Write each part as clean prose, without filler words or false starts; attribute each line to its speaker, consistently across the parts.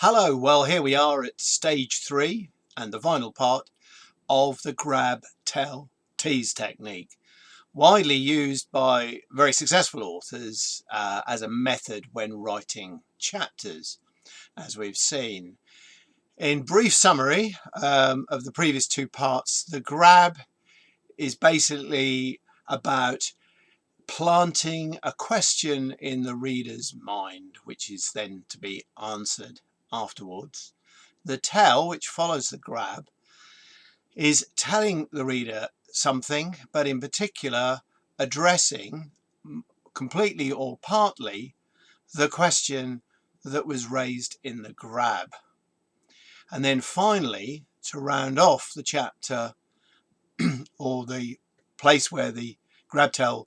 Speaker 1: Hello, well here we are at stage 3 and the final part of the grab, tell, tease technique, widely used by very successful authors as a method when writing chapters, as we've seen. In brief summary of the previous two parts, the grab is basically about planting a question in the reader's mind, which is then to be answered afterwards. The tell, which follows the grab, is telling the reader something, but in particular addressing completely or partly the question that was raised in the grab. And then finally, to round off the chapter or the place where the grab, tell,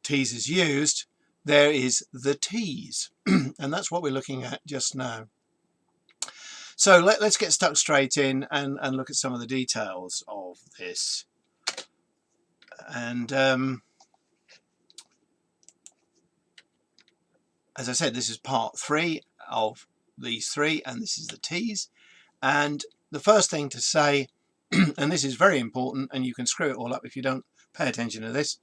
Speaker 1: tease is used, there is the tease. And that's what we're looking at just now. So let's get stuck straight in and look at some of the details of this. And as I said, this is part 3 of these 3, and this is the tease. And the first thing to say, and this is very important, and you can screw it all up if you don't pay attention to this,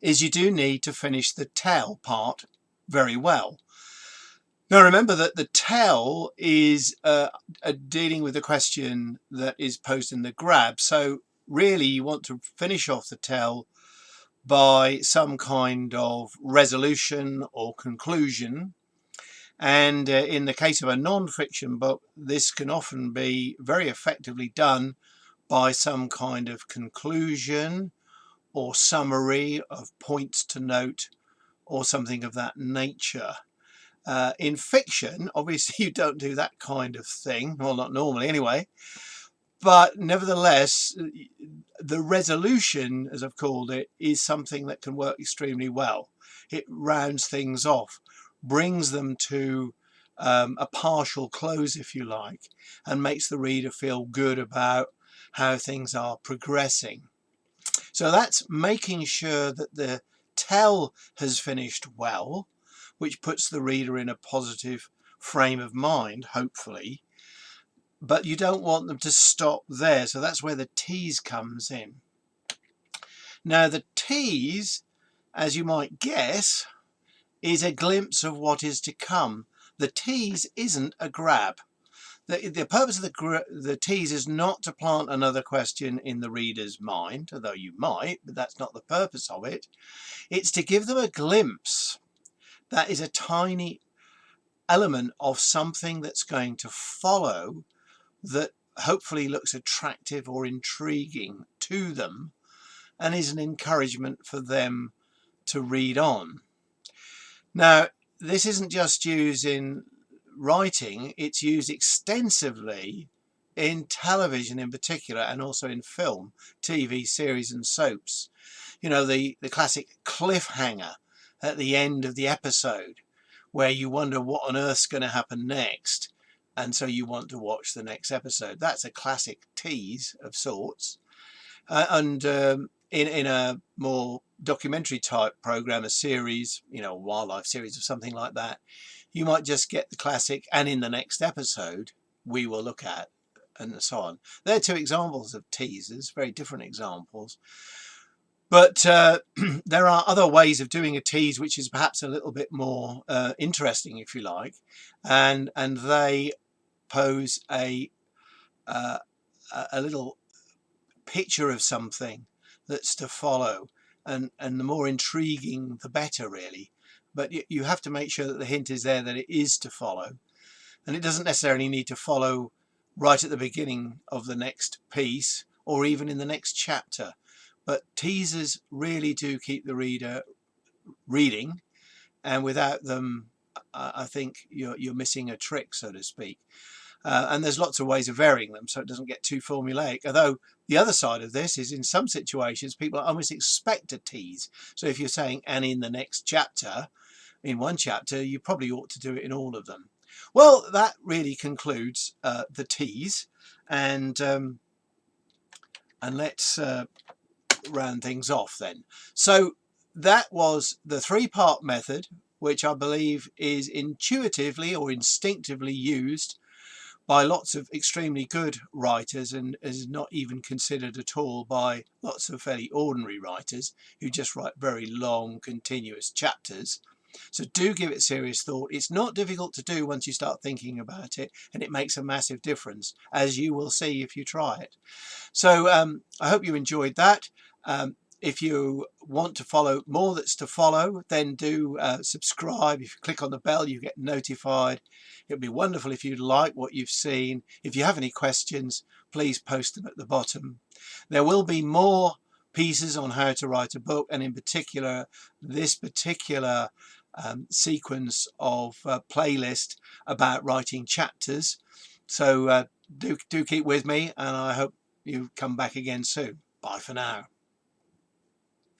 Speaker 1: is you do need to finish the tell part very well. Now remember that the tell is dealing with the question that is posed in the grab. So really you want to finish off the tell by some kind of resolution or conclusion. And in the case of a non-fiction book, this can often be very effectively done by some kind of conclusion or summary of points to note or something of that nature. In fiction, obviously you don't do that kind of thing, well, not normally anyway, but nevertheless the resolution, as I've called it, is something that can work extremely well. It rounds things off, brings them to a partial close, if you like, and makes the reader feel good about how things are progressing. So that's making sure that the tell has finished well, which puts the reader in a positive frame of mind, hopefully. But you don't want them to stop there. So that's where the tease comes in. Now the tease, as you might guess, is a glimpse of what is to come. The tease isn't a grab. The purpose of the tease is not to plant another question in the reader's mind, although you might, but that's not the purpose of it. It's to give them a glimpse. That is a tiny element of something that's going to follow that hopefully looks attractive or intriguing to them and is an encouragement for them to read on. Now, this isn't just used in writing, it's used extensively in television in particular, and also in film, TV series and soaps. You know, the classic cliffhanger at the end of the episode where you wonder what on earth's going to happen next, and so you want to watch the next episode. That's a classic tease of sorts. In a more documentary type program, a series, you know, a wildlife series or something like that, you might just get the classic, and in the next episode we will look at, and so on. They're two examples of teasers, very different examples. But there are other ways of doing a tease which is perhaps a little bit more interesting, if you like, and they pose a little picture of something that's to follow, and the more intriguing the better, really. But you have to make sure that the hint is there that it is to follow, and it doesn't necessarily need to follow right at the beginning of the next piece or even in the next chapter. But teasers really do keep the reader reading, and without them I think you're missing a trick, so to speak. And there's lots of ways of varying them so it doesn't get too formulaic. Although the other side of this is, in some situations people almost expect a tease. So if you're saying "and in the next chapter," in one chapter, you probably ought to do it in all of them. Well, that really concludes the tease, and let's round things off then. So that was the 3-part method, which I believe is intuitively or instinctively used by lots of extremely good writers and is not even considered at all by lots of fairly ordinary writers who just write very long continuous chapters. So do give it serious thought. It's not difficult to do once you start thinking about it, and it makes a massive difference, as you will see if you try it. So I hope you enjoyed that. If you want to follow more that's to follow, then do subscribe. If you click on the bell, you get notified. It would be wonderful if you like what you've seen. If you have any questions, please post them at the bottom. There will be more pieces on how to write a book, and in particular, this particular sequence of playlist about writing chapters. So do keep with me, and I hope you come back again soon. Bye for now.